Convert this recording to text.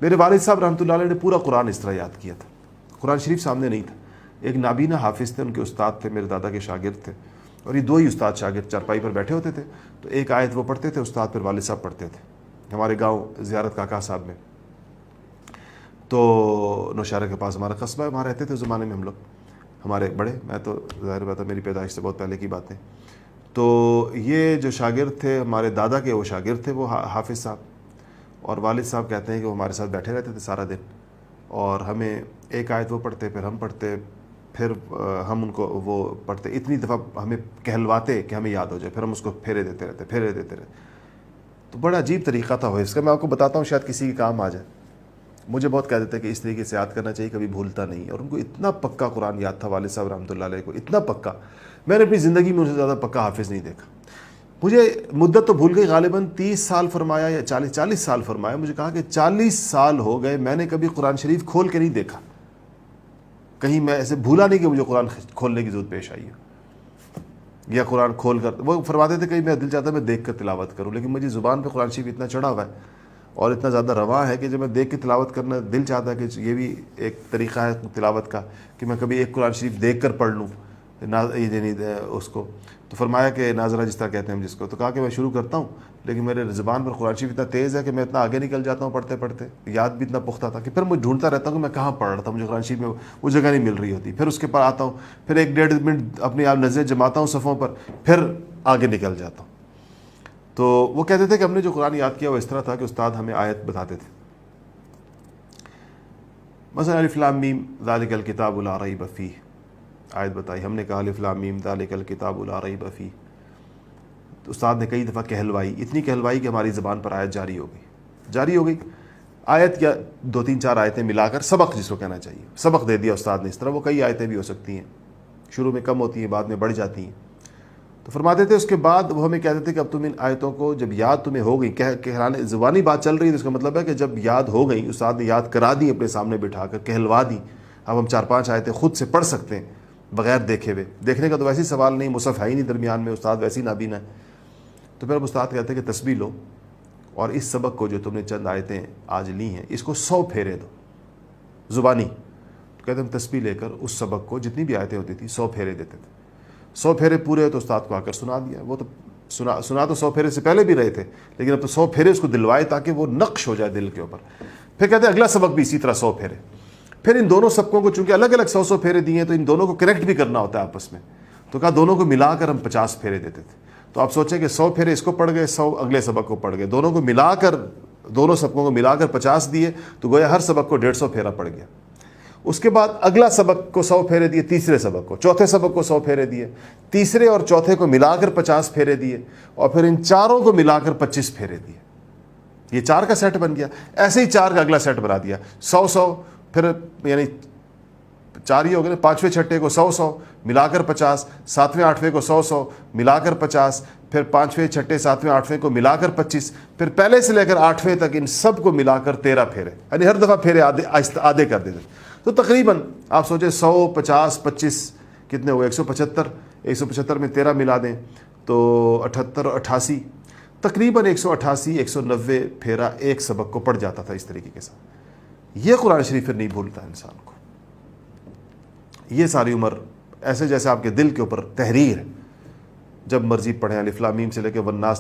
میرے والد صاحب رحمۃ اللہ علیہ نے پورا قرآن اس طرح یاد کیا تھا. قرآن شریف سامنے نہیں تھا. ایک نابینا حافظ تھے, ان کے استاد تھے, میرے دادا کے شاگرد تھے, اور یہ دو ہی استاد شاگرد چارپائی پر بیٹھے ہوتے تھے. تو ایک آیت وہ پڑھتے تھے استاد, پھر والد صاحب پڑھتے تھے. ہمارے گاؤں زیارت کاکا صاحب میں, تو نوشہرہ کے پاس ہمارا قصبہ ہے, وہاں رہتے تھے اس زمانے میں ہم لوگ. ہمارے بڑے, میں تو ظاہر بات ہے میری پیدائش سے بہت پہلے کی باتیں. تو یہ جو شاگرد تھے ہمارے دادا کے, وہ شاگرد تھے وہ حافظ صاحب, اور والد صاحب کہتے ہیں کہ وہ ہمارے ساتھ بیٹھے رہتے تھے سارا دن, اور ہمیں ایک آیت وہ پڑھتے, پھر ہم پڑھتے, پھر ہم ان کو وہ پڑھتے. اتنی دفعہ ہمیں کہلواتے کہ ہمیں یاد ہو جائے, پھر ہم اس کو پھیرے دیتے رہتے. تو بڑا عجیب طریقہ تھا وہ اس کا. میں آپ کو بتاتا ہوں, شاید کسی کے کام آ جائے. مجھے بہت کہہ دیتے کہ اس طریقے سے یاد کرنا چاہیے, کبھی بھولتا نہیں. اور ان کو اتنا پکا قرآن یاد تھا والد صاحب رحمۃ اللہ علیہ کو, اتنا پکا. میں نے اپنی زندگی میں ان سے زیادہ پکا حافظ نہیں دیکھا. مجھے مدت تو بھول گئی, غالباً 30 سال فرمایا یا 40 سال فرمایا. مجھے کہا کہ 40 سال ہو گئے میں نے کبھی قرآن شریف کھول کے نہیں دیکھا. کہیں میں ایسے بھولا نہیں کہ مجھے قرآن کھولنے کی ضرورت پیش آئی ہے, یا قرآن کھول کر. وہ فرماتے تھے کہ میں دل چاہتا ہے میں دیکھ کر تلاوت کروں, لیکن مجھے زبان پہ قرآن شریف اتنا چڑھا ہوا ہے اور اتنا زیادہ رواں ہے کہ جب میں دیکھ کے تلاوت کرنا, دل چاہتا ہے کہ یہ بھی ایک طریقہ ہے تلاوت کا کہ میں کبھی ایک قرآن شریف دیکھ کر پڑھ لوں اس کو. تو فرمایا کہ ناظرہ جس طرح کہتے ہیں ہم جس کو, تو کہا کہ میں شروع کرتا ہوں, لیکن میرے زبان پر قرآن شریف اتنا تیز ہے کہ میں اتنا آگے نکل جاتا ہوں پڑھتے پڑھتے, یاد بھی اتنا پختہ تھا کہ پھر میں ڈھونڈتا رہتا ہوں کہ میں کہاں پڑھ رہا تھا. مجھے قرآن شریف میں وہ جگہ نہیں مل رہی ہوتی. پھر اس کے پر آتا ہوں, پھر 1-1.5 منٹ اپنی آپ نظریں جماتا ہوں صفوں پر, پھر آگے نکل جاتا ہوں. تو وہ کہتے تھے کہ ہم نے جو قرآن یاد کیا وہ اس طرح تھا کہ استاد ہمیں آیت بتاتے تھے. مثلا الف لام میم ذالک الکتاب لا ریب فیہ, آیت بتائی, ہم نے کہا الف لام میم ذالک الکتاب لا ریب فیہ. تو استاد نے کئی دفعہ کہلوائی, اتنی کہلوائی کہ ہماری زبان پر آیت جاری ہو گئی. آیت یا 2-3-4 آیتیں ملا کر سبق جس کو کہنا چاہیے, سبق دے دیا استاد نے اس طرح. وہ کئی آیتیں بھی ہو سکتی ہیں, شروع میں کم ہوتی ہیں, بعد میں بڑھ جاتی ہیں. تو فرماتے تھے اس کے بعد وہ ہمیں کہتے تھے کہ اب تم ان آیتوں کو جب یاد تمہیں ہو گئی, کہلانے زبانی بات چل رہی ہے, تو اس کا مطلب ہے کہ جب یاد ہو گئی, استاد نے یاد کرا دی اپنے سامنے بٹھا کر, کہلوا دی, اب ہم 4-5 آیتیں خود سے پڑھ سکتے ہیں بغیر دیکھے ہوئے. دیکھنے کا تو ویسے ہی سوال نہیں, مصحف ہے ہی نہیں درمیان میں, استاد ویسے ہی نابینا ہے. تو پھر اب استاد کہتے ہیں کہ تسبیح لو اور اس سبق کو جو تم نے چند آیتیں آج لی ہیں اس کو 100 پھیرے دو زبانی. تو کہتے ہیں ہم تسبیح لے کر اس سبق کو جتنی بھی آیتیں ہوتی تھی 100 پھیرے دیتے تھے. 100 پھیرے پورے تو استاد کو آ کر سنا دیا. وہ تو سنا تو 100 پھیرے سے پہلے بھی رہے تھے, لیکن اب تو 100 پھیرے اس کو دلوائے تاکہ وہ نقش ہو جائے دل کے اوپر. پھر کہتے ہیں اگلا سبق بھی اسی طرح 100 پھیرے. پھر ان دونوں سبقوں کو چونکہ الگ الگ 100 پھیرے دیے ہیں, تو ان دونوں کو کنیکٹ بھی کرنا ہوتا ہے آپس میں. تو کہا دونوں کو ملا کر ہم 50 پھیرے دیتے تھے. تو آپ سوچیں کہ 100 پھیرے اس کو پڑھ گئے, 100 اگلے سبق کو پڑھ گئے, دونوں کو ملا کر, دونوں سبقوں کو ملا کر 50 دیے, تو گویا ہر سبق کو 150 پھیرا پڑ گیا. اس کے بعد اگلا سبق کو 100 پھیرے دیے, تیسرے سبق کو, چوتھے سبق کو 100 پھیرے دیے, تیسرے اور چوتھے کو ملا کر 50 پھیرے دیے, اور پھر ان چاروں کو ملا کر 25 پھیرے دیے. یہ 4 کا سیٹ بن گیا. ایسے ہی 4 کا اگلا سیٹ بنا دیا, 100 پھر یعنی 4 ہی ہو گئے. 5ویں چھٹے کو 100 ملا کر 50, 7ویں 8ویں کو 100 ملا کر 50, پھر 5ویں چھٹے 7ویں 8ویں کو ملا کر 25, پھر پہلے سے لے کر 8ویں تک ان سب کو ملا کر 13 پھیرے, یعنی ہر دفعہ پھیرے آدھے کر دیتے. تو تقریباً آپ سوچیں 100 50 25 کتنے ہوئے, 175. 175 میں 13 ملا دیں تو 78 اور 88, تقریباً 188 190 پھیرا ایک سبق کو پڑھ جاتا تھا اس طریقے کے ساتھ. یہ قرآن شریف پھر نہیں بھولتا انسان کو. یہ ساری عمر ایسے جیسے آپ کے دل کے اوپر تحریر, جب مرضی پڑھیں, الف لام میم سے لے کے والناس